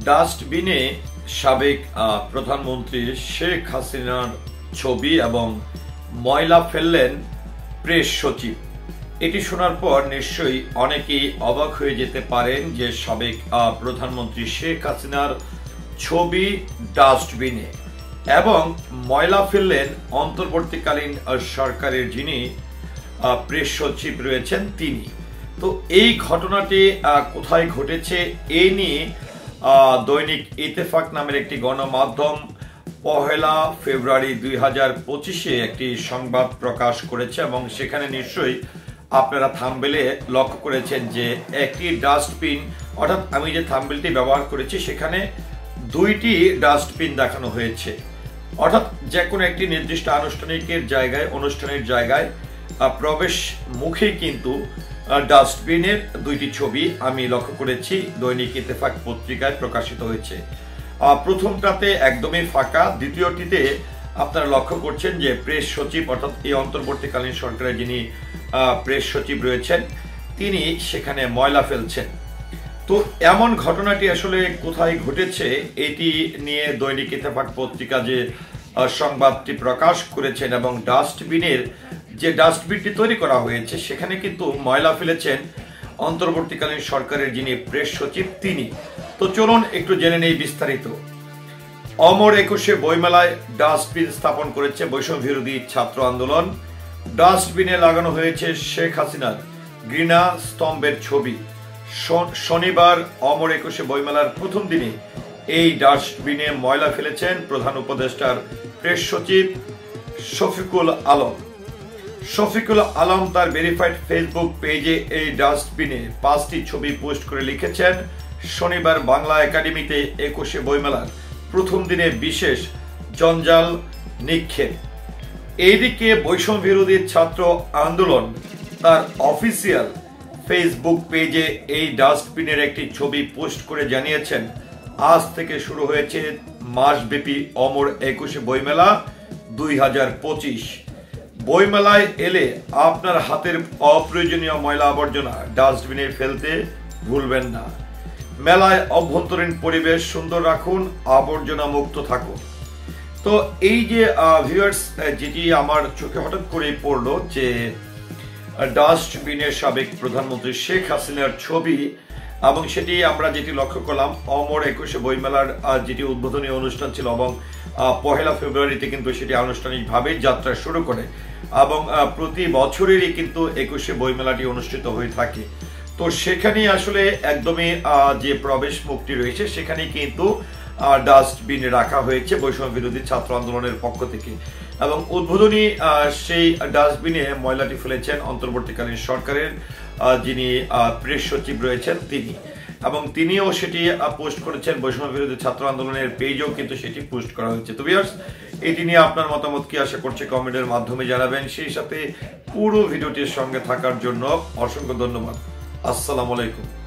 ডাস্টবিনে সাবেক প্রধানমন্ত্রী শেখ হাসিনার ছবি এবং ময়লা ফেললেন প্রেস সচিব। এটি শোনার পর নিশ্চয়ই অনেকেই অবাক হয়ে যেতে পারেন যে সাবেক প্রধানমন্ত্রী শেখ হাসিনার ছবি ডাস্টবিনে এবং ময়লা ফেললেন অন্তর্বর্তীকালীন সরকারের যিনি প্রেস সচিব রয়েছেন তিনি। তো এই ঘটনাটি কোথায় ঘটেছে এ নিয়ে দৈনিক ইত্তেফাক নামের একটি গণমাধ্যম 1 ফেব্রুয়ারি 2025 একটি সংবাদ প্রকাশ করেছে এবং সেখানে নিশ্চয়ই আপনারা থাম্বনেলে লক্ষ্য করেছেন যে একটি ডাস্টবিন, অর্থাৎ আমি যে থাম্বনেলটি ব্যবহার করেছি সেখানে দুইটি ডাস্টবিন দেখানো হয়েছে। অর্থাৎ যে কোনো একটি নির্দিষ্ট অনুষ্ঠানের জায়গায় প্রবেশ মুখে কিন্তু ডাস্টবিনের দুইটি ছবি আমি লক্ষ্য করেছি দৈনিক ইত্তেফাক পত্রিকায় প্রকাশিত হয়েছে। প্রথমটাতে একদমই ফাঁকা, দ্বিতীয়টিতে আপনারা লক্ষ্য করছেন যে প্রেস সচিব অর্থাৎ এই অন্তর্বর্তীকালীন সরকারের যিনি প্রেস সচিব রয়েছেন তিনি সেখানে ময়লা ফেলছেন। তো এমন ঘটনাটি আসলে কোথায় ঘটেছে এটি নিয়ে দৈনিক ইত্তেফাক পত্রিকা যে সংবাদটি প্রকাশ করেছেন এবং যে ডাস্টবিনটি তৈরি করা হয়েছে সেখানে কিন্তু ময়লা ফেলেছেন অন্তর্বর্তীকালীন সরকারের যিনি প্রেস সচিব তিনি। তো চলুন একটু জেনে নেই বিস্তারিত। অমর 21 বইমেলায় ডাস্টবিন স্থাপন করেছে বৈষম্য বিরোধী ছাত্র আন্দোলন। ডাস্টবিনে লাগানো হয়েছে শেখ হাসিনার ঘৃণা স্তম্ভের ছবি। শনিবার অমর 21 বইমেলার প্রথম দিনে এই ডাস্টবিনে ময়লা ফেলেছেন প্রধান উপদেষ্টার প্রেস সচিব শফিকুল আলম তার ভেরিফাইড ফেসবুক পেজে এই ডাস্টবিনে 5টি ছবি পোস্ট করে লিখেছেন, শনিবার বাংলা একাডেমিতে 21 বইমেলার প্রথম দিনে বিশেষ জঞ্জাল নিক্ষেপ। এইদিকে বৈষম্য বিরোধী ছাত্র আন্দোলন তার অফিসিয়াল ফেসবুক পেজে এই ডাস্টবিনের একটি ছবি পোস্ট করে জানিয়েছেন, আজ থেকে শুরু হয়েছে মাসব্যাপী অমর 21 বইমেলা 2025। বইমেলায় এলে আপনার হাতের অপ্রয়োজনীয় ময়লা আবর্জনা ডাস্টবিনে ফেলতে ভুলবেন না। মেলায় অভ্যন্তরীণ পরিবেশ সুন্দর রাখুন, আবর্জনা মুক্ত থাকুন। তো এই যে ভিউয়ার্স, যেটি আমার চোখে হঠাৎ করে পড়লো যে ডাস্টবিনের সাবেক প্রধানমন্ত্রী শেখ হাসিনার ছবি এবং সেটি আমরা যেটি লক্ষ্য করলাম অমর 21 বইমেলার যেটি উদ্বোধনী অনুষ্ঠান ছিল এবং 1 ফেব্রুয়ারিতে কিন্তু সেটি আনুষ্ঠানিকভাবে যাত্রা শুরু করে এবং প্রতি বছরেরই কিন্তু 21 বইমেলাটি অনুষ্ঠিত হয়ে থাকে। তো সেখানে আসলে একদমই যে প্রবেশ মুখটি রয়েছে সেখানে কিন্তু ডাস্টবিন রাখা হয়েছে বৈষম্য বিরোধী ছাত্র আন্দোলনের পক্ষ থেকে এবং উদ্বোধনী সেই ডাস্টবিনে ময়লাটি ফেলেছেন অন্তর্বর্তীকালীন সরকারের যিনি প্রেস সচিব রয়েছেন তিনি এবং তিনিও সেটি পোস্ট করেছেন বৈষম্য বিরোধী ছাত্র আন্দোলনের পেজেও কিন্তু সেটি পোস্ট করা হয়েছে। তো ভিউয়ার্স, এটি নিয়ে আপনার মতামত কি আশা করছি কমেন্টের মাধ্যমে জানাবেন। সেই সাথে পুরো ভিডিওটির সঙ্গে থাকার জন্য অসংখ্য ধন্যবাদ। আসসালামু আলাইকুম।